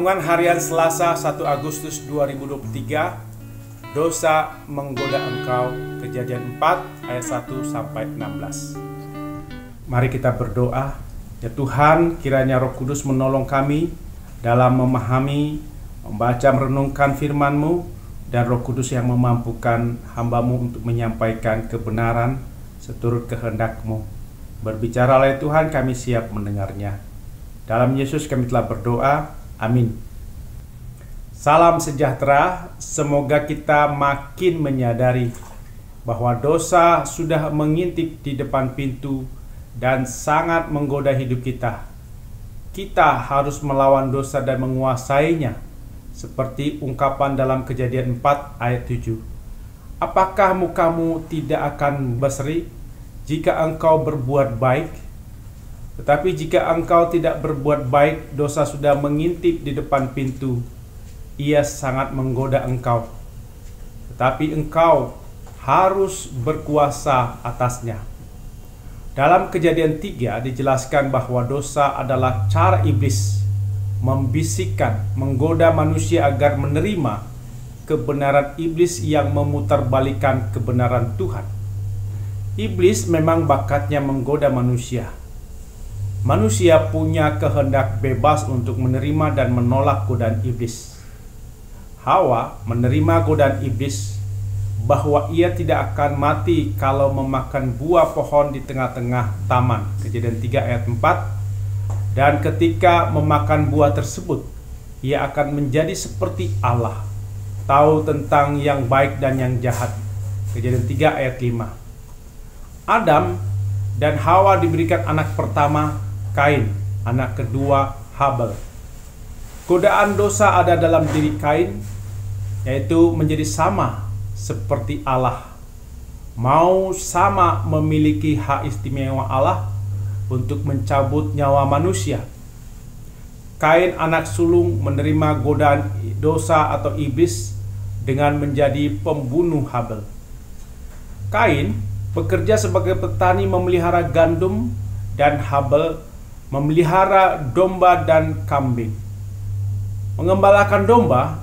Renungan Harian Selasa 1 Agustus 2023. Dosa menggoda engkau. Kejadian 4 ayat 1-16. Mari kita berdoa. Ya Tuhan, kiranya Roh Kudus menolong kami dalam memahami, membaca, merenungkan firman-Mu, dan Roh Kudus yang memampukan hamba-Mu untuk menyampaikan kebenaran seturut kehendak-Mu. Berbicaralah Tuhan, kami siap mendengarnya. Dalam Yesus kami telah berdoa. Amin. Salam sejahtera. Semoga kita makin menyadari bahwa dosa sudah mengintip di depan pintu dan sangat menggoda hidup kita. Kita harus melawan dosa dan menguasainya, seperti ungkapan dalam Kejadian 4 ayat 7. Apakah mukamu tidak akan berseri jika engkau berbuat baik? Tetapi jika engkau tidak berbuat baik, dosa sudah mengintip di depan pintu. Ia sangat menggoda engkau. Tetapi engkau harus berkuasa atasnya. Dalam Kejadian 3 dijelaskan bahwa dosa adalah cara iblis membisikkan, menggoda manusia agar menerima kebenaran iblis yang memutarbalikkan kebenaran Tuhan. Iblis memang bakatnya menggoda manusia. Manusia punya kehendak bebas untuk menerima dan menolak godaan iblis. Hawa menerima godaan iblis bahwa ia tidak akan mati kalau memakan buah pohon di tengah-tengah taman. Kejadian 3 ayat 4. Dan ketika memakan buah tersebut, ia akan menjadi seperti Allah, tahu tentang yang baik dan yang jahat. Kejadian 3 ayat 5. Adam dan Hawa diberikan anak pertama, Kain, anak kedua Habel. Godaan dosa ada dalam diri Kain, yaitu menjadi sama seperti Allah, mau sama memiliki hak istimewa Allah untuk mencabut nyawa manusia. Kain anak sulung menerima godaan dosa atau iblis dengan menjadi pembunuh Habel. Kain bekerja sebagai petani memelihara gandum dan Habel memelihara domba dan kambing. Mengembalakan domba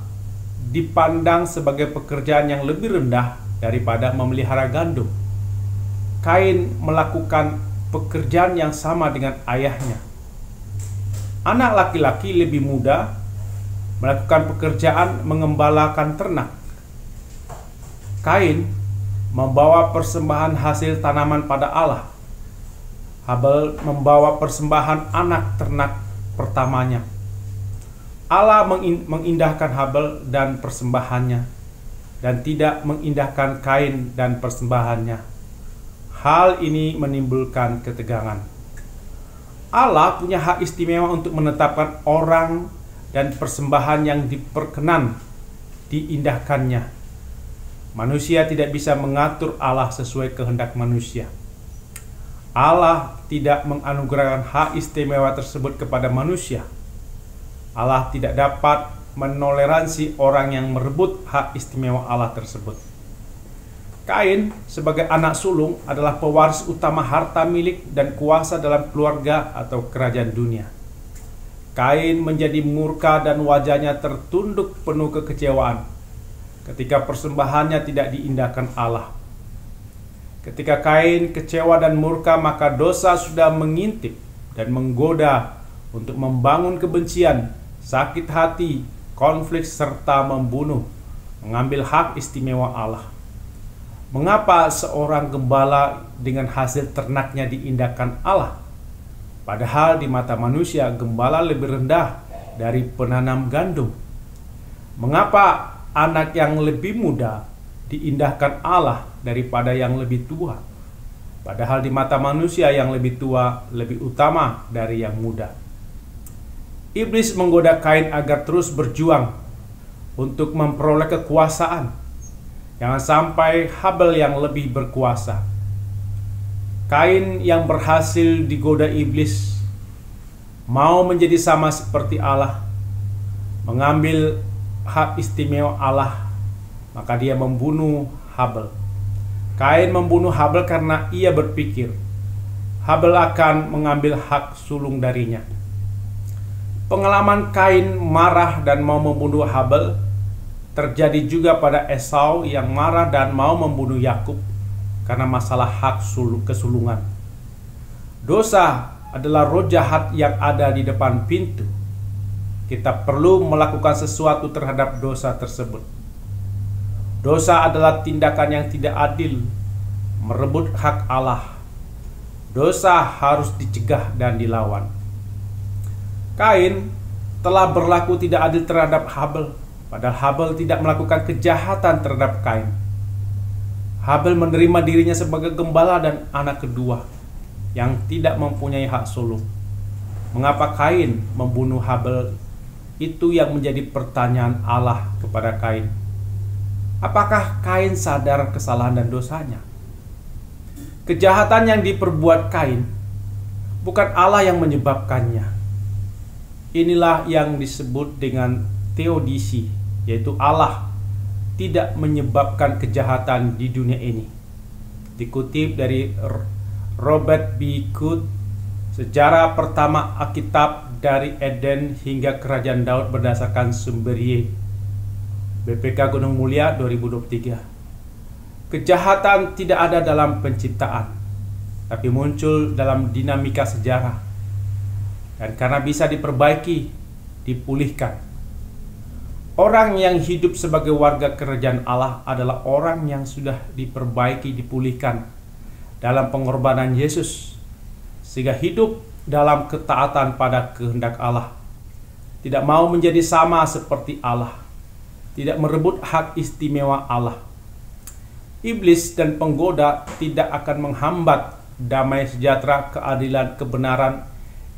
dipandang sebagai pekerjaan yang lebih rendah daripada memelihara gandum. Kain melakukan pekerjaan yang sama dengan ayahnya. Anak laki-laki lebih muda melakukan pekerjaan mengembalakan ternak. Kain membawa persembahan hasil tanaman pada Allah. Habel membawa persembahan anak ternak pertamanya. Allah mengindahkan Habel dan persembahannya, dan tidak mengindahkan Kain dan persembahannya. Hal ini menimbulkan ketegangan. Allah punya hak istimewa untuk menetapkan orang dan persembahan yang diperkenan diindahkannya. Manusia tidak bisa mengatur Allah sesuai kehendak manusia. Allah tidak menganugerahkan hak istimewa tersebut kepada manusia. Allah tidak dapat menoleransi orang yang merebut hak istimewa Allah tersebut. Kain sebagai anak sulung adalah pewaris utama harta milik dan kuasa dalam keluarga atau kerajaan dunia. Kain menjadi murka dan wajahnya tertunduk penuh kekecewaan ketika persembahannya tidak diindahkan Allah. Ketika Kain kecewa dan murka, maka dosa sudah mengintip dan menggoda untuk membangun kebencian, sakit hati, konflik, serta membunuh, mengambil hak istimewa Allah. Mengapa seorang gembala dengan hasil ternaknya diindahkan Allah? Padahal di mata manusia, gembala lebih rendah dari penanam gandum. Mengapa anak yang lebih muda diindahkan Allah daripada yang lebih tua? Padahal di mata manusia yang lebih tua lebih utama dari yang muda. Iblis menggoda Kain agar terus berjuang untuk memperoleh kekuasaan. Jangan sampai Habel yang lebih berkuasa. Kain yang berhasil digoda iblis mau menjadi sama seperti Allah, mengambil hak istimewa Allah, maka dia membunuh Habel. Kain membunuh Habel karena ia berpikir Habel akan mengambil hak sulung darinya. Pengalaman Kain marah dan mau membunuh Habel terjadi juga pada Esau yang marah dan mau membunuh Yakub karena masalah hak kesulungan. Dosa adalah roh jahat yang ada di depan pintu. Kita perlu melakukan sesuatu terhadap dosa tersebut. Dosa adalah tindakan yang tidak adil, merebut hak Allah. Dosa harus dicegah dan dilawan. Kain telah berlaku tidak adil terhadap Habel, padahal Habel tidak melakukan kejahatan terhadap Kain. Habel menerima dirinya sebagai gembala dan anak kedua yang tidak mempunyai hak sulung. Mengapa Kain membunuh Habel? Itu yang menjadi pertanyaan Allah kepada Kain. Apakah Kain sadar kesalahan dan dosanya? Kejahatan yang diperbuat Kain bukan Allah yang menyebabkannya. Inilah yang disebut dengan teodisi, yaitu Allah tidak menyebabkan kejahatan di dunia ini. Dikutip dari Robert B. Cook, Sejarah Pertama Alkitab dari Eden hingga Kerajaan Daud berdasarkan sumber Y. BPK Gunung Mulia 2023. Kejahatan tidak ada dalam penciptaan, tapi muncul dalam dinamika sejarah. Dan karena bisa diperbaiki, dipulihkan. Orang yang hidup sebagai warga kerajaan Allah adalah orang yang sudah diperbaiki, dipulihkan dalam pengorbanan Yesus, sehingga hidup dalam ketaatan pada kehendak Allah, tidak mau menjadi sama seperti Allah, tidak merebut hak istimewa Allah. Iblis dan penggoda tidak akan menghambat damai sejahtera, keadilan, kebenaran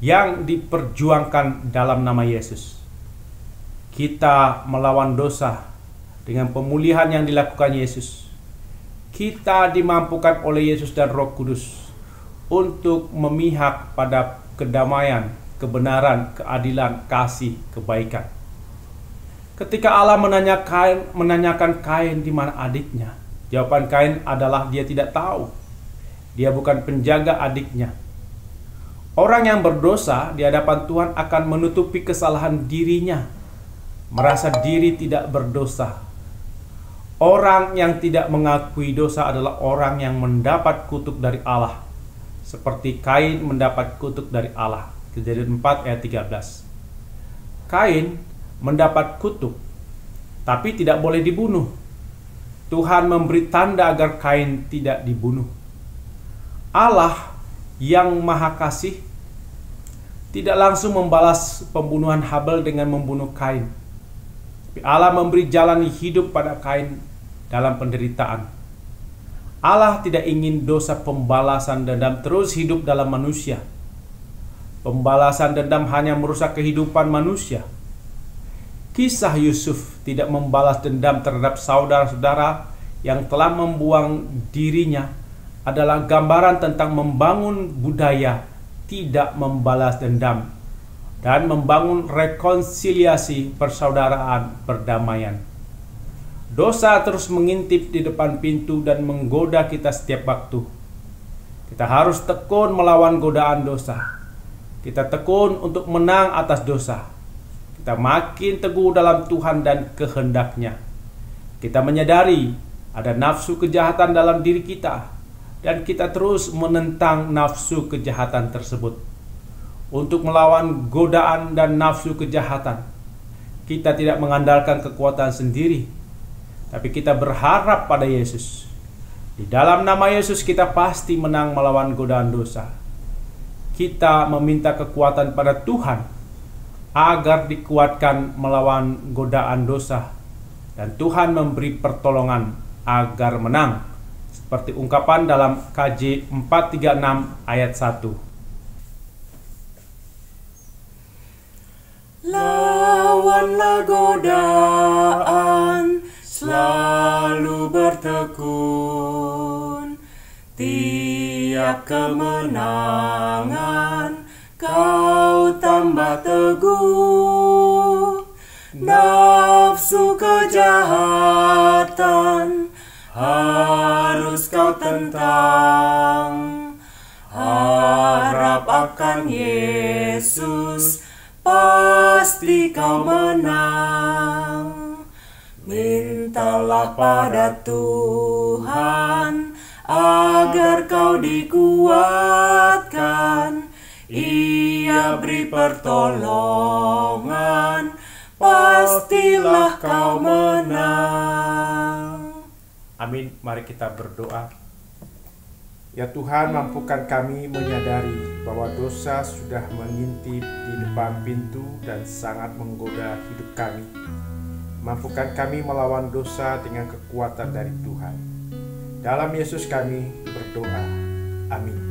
yang diperjuangkan dalam nama Yesus. Kita melawan dosa dengan pemulihan yang dilakukan Yesus. Kita dimampukan oleh Yesus dan Roh Kudus untuk memihak pada kedamaian, kebenaran, keadilan, kasih, kebaikan. Ketika Allah menanyakan Kain di mana adiknya, jawaban Kain adalah dia tidak tahu. Dia bukan penjaga adiknya. Orang yang berdosa di hadapan Tuhan akan menutupi kesalahan dirinya, merasa diri tidak berdosa. Orang yang tidak mengakui dosa adalah orang yang mendapat kutuk dari Allah, seperti Kain mendapat kutuk dari Allah. Kejadian 4 ayat 13. Kain mendapat kutuk, tapi tidak boleh dibunuh. Tuhan memberi tanda agar Kain tidak dibunuh. Allah yang Maha Kasih tidak langsung membalas pembunuhan Habel dengan membunuh Kain. Tapi Allah memberi jalan hidup pada Kain dalam penderitaan. Allah tidak ingin dosa pembalasan dendam terus hidup dalam manusia. Pembalasan dendam hanya merusak kehidupan manusia. Kisah Yusuf tidak membalas dendam terhadap saudara-saudara yang telah membuang dirinya adalah gambaran tentang membangun budaya tidak membalas dendam dan membangun rekonsiliasi persaudaraan perdamaian. Dosa terus mengintip di depan pintu dan menggoda kita setiap waktu. Kita harus tekun melawan godaan dosa. Kita tekun untuk menang atas dosa. Kita makin teguh dalam Tuhan dan kehendaknya. Kita menyadari ada nafsu kejahatan dalam diri kita, dan kita terus menentang nafsu kejahatan tersebut. Untuk melawan godaan dan nafsu kejahatan, kita tidak mengandalkan kekuatan sendiri, tapi kita berharap pada Yesus. Di dalam nama Yesus kita pasti menang melawan godaan dosa. Kita meminta kekuatan pada Tuhan agar dikuatkan melawan godaan dosa, dan Tuhan memberi pertolongan agar menang. Seperti ungkapan dalam KJ 436 ayat 1. Lawanlah godaan, selalu bertekun. Tiap kemenangan kau tambah teguh. Nafsu kejahatan harus kau tentang. Harap akan Yesus pasti kau menang. Mintalah pada Tuhan agar kau dikuatkan, Ia beri pertolongan, pastilah kau menang. Amin. Mari kita berdoa. Ya Tuhan, mampukan kami menyadari bahwa dosa sudah mengintip di depan pintu dan sangat menggoda hidup kami. Mampukan kami melawan dosa dengan kekuatan dari Tuhan. Dalam Yesus kami berdoa. Amin.